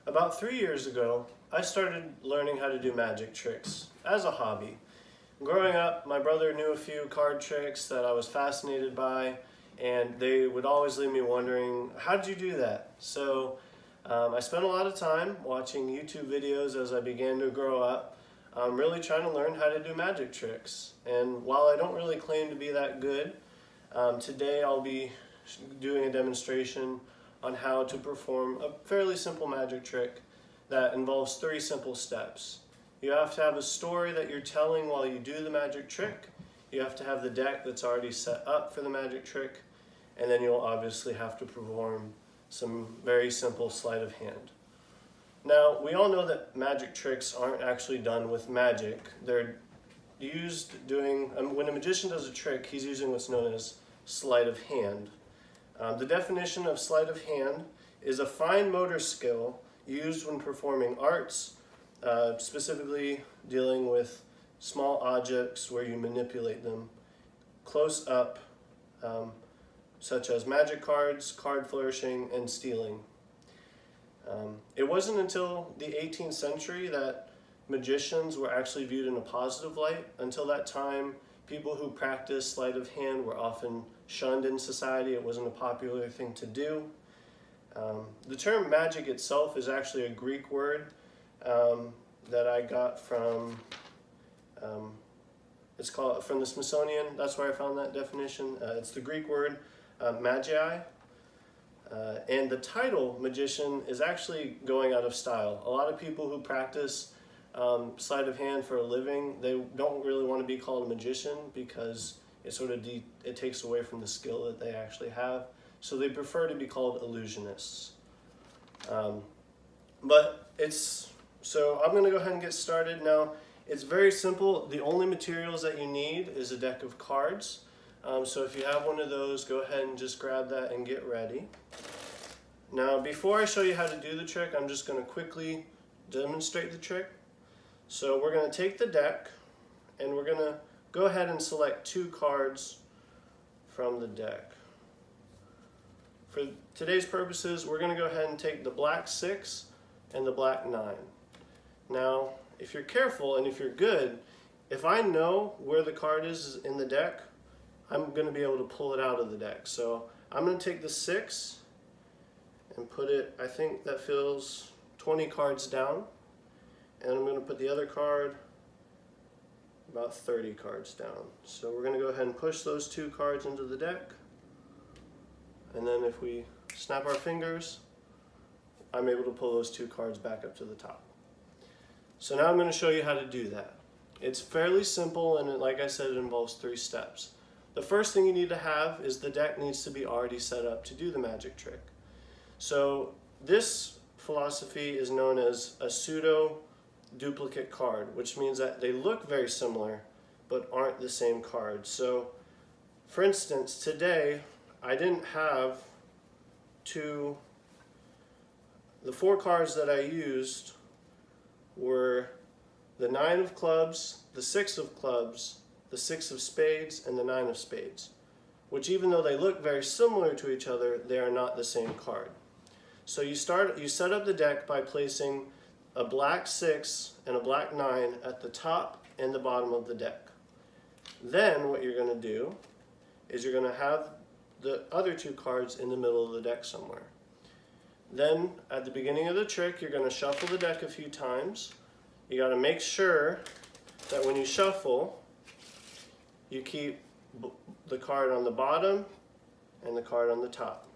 About 3 years ago, I started learning how to do magic tricks as a hobby. Growing up, my brother knew a few card tricks that I was fascinated by, and they would always leave me wondering, how did you do that? So I spent a lot of time watching YouTube videos as I began to grow up, really trying to learn how to do magic tricks. And while I don't really claim to be that good, today I'll be doing a demonstration on how to perform a fairly simple magic trick that involves 3 simple steps. You have to have a story that you're telling while you do the magic trick. You have to have the deck that's already set up for the magic trick, and then you'll obviously have to perform some very simple sleight of hand. Now, we all know that magic tricks aren't actually done with magic. They're used doing, when a magician does a trick, he's using what's known as sleight of hand. The definition of sleight of hand is a fine motor skill used when performing arts, specifically dealing with small objects where you manipulate them close up, such as magic cards, card flourishing, and stealing. It wasn't until the 18th century that magicians were actually viewed in a positive light. Until that time, people who practiced sleight of hand were often shunned in society. It wasn't a popular thing to do. The term magic itself is actually a Greek word that I got from, it's called, from the Smithsonian. That's where I found that definition. It's the Greek word magi. And the title magician is actually going out of style. A lot of people who practice sleight of hand for a living, they don't really want to be called a magician because it sort of it takes away from the skill that they actually have. So they prefer to be called illusionists. So I'm going to go ahead and get started now. It's very simple. The only materials that you need is a deck of cards. So if you have one of those, go ahead and just grab that and get ready. Now, before I show you how to do the trick, I'm just going to quickly demonstrate the trick. So we're going to take the deck and we're going to go ahead and select 2 cards from the deck. For today's purposes, we're going to go ahead and take the black 6 and the black 9. Now, if you're careful and if you're good, if I know where the card is in the deck, I'm going to be able to pull it out of the deck. So I'm going to take the 6 and put it, I think that feels 20 cards down. And I'm going to put the other card about 30 cards down. So we're going to go ahead and push those 2 cards into the deck. And then if we snap our fingers, I'm able to pull those 2 cards back up to the top. So now I'm going to show you how to do that. It's fairly simple, and like I said, it involves 3 steps. The first thing you need to have is the deck needs to be already set up to do the magic trick. So this philosophy is known as a pseudo duplicate card, which means that they look very similar but aren't the same card. So for instance, today I didn't have the 4 cards that I used were the 9 of clubs, the 6 of clubs, the 6 of spades, and the 9 of spades, which even though they look very similar to each other, they are not the same card. So you set up the deck by placing a black 6 and a black 9 at the top and the bottom of the deck. Then what you're going to do is you're going to have the other 2 cards in the middle of the deck somewhere. Then at the beginning of the trick, you're going to shuffle the deck a few times. You got to make sure that when you shuffle, you keep the card on the bottom and the card on the top.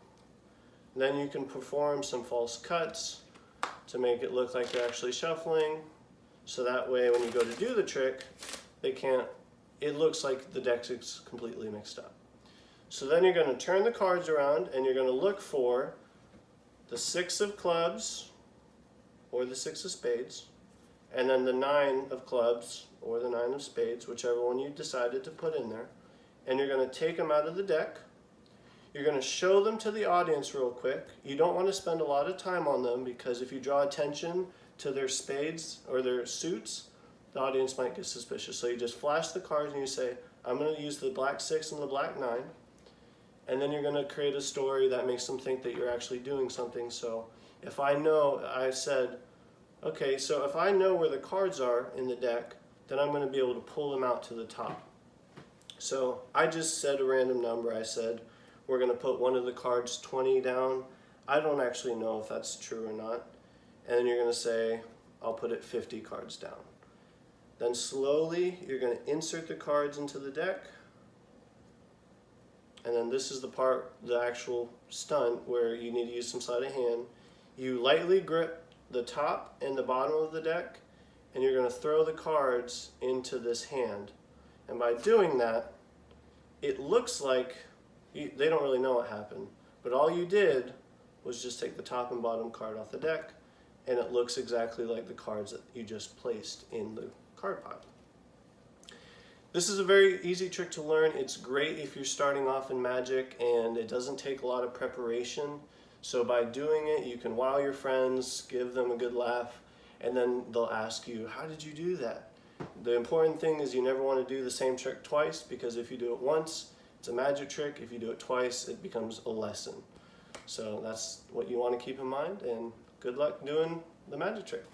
Then you can perform some false cuts to make it look like you're actually shuffling, so that way when you go to do the trick, it looks like the deck is completely mixed up. So then you're going to turn the cards around and you're going to look for the 6 of clubs or the 6 of spades, and then the 9 of clubs or the 9 of spades, whichever one you decided to put in there. And you're going to take them out of the deck. You're going to show them to the audience real quick. You don't want to spend a lot of time on them because if you draw attention to their spades or their suits, the audience might get suspicious. So you just flash the cards and you say, I'm going to use the black 6 and the black 9. And then you're going to create a story that makes them think that you're actually doing something. So if I know, I said, okay, so if I know where the cards are in the deck, then I'm going to be able to pull them out to the top. So I just said a random number. I said, we're going to put one of the cards 20 down. I don't actually know if that's true or not. And then you're going to say, I'll put it 50 cards down. Then slowly, you're going to insert the cards into the deck. And then this is the part, the actual stunt, where you need to use some sleight of hand. You lightly grip the top and the bottom of the deck, and you're going to throw the cards into this hand. And by doing that, it looks like they don't really know what happened, but all you did was just take the top and bottom card off the deck, and it looks exactly like the cards that you just placed in the card pile. This is a very easy trick to learn. It's great if you're starting off in Magic, and it doesn't take a lot of preparation. So by doing it, you can wow your friends, give them a good laugh, and then they'll ask you, how did you do that? The important thing is you never want to do the same trick twice, because if you do it once, it's a magic trick. If you do it twice, it becomes a lesson. So that's what you want to keep in mind, and good luck doing the magic trick.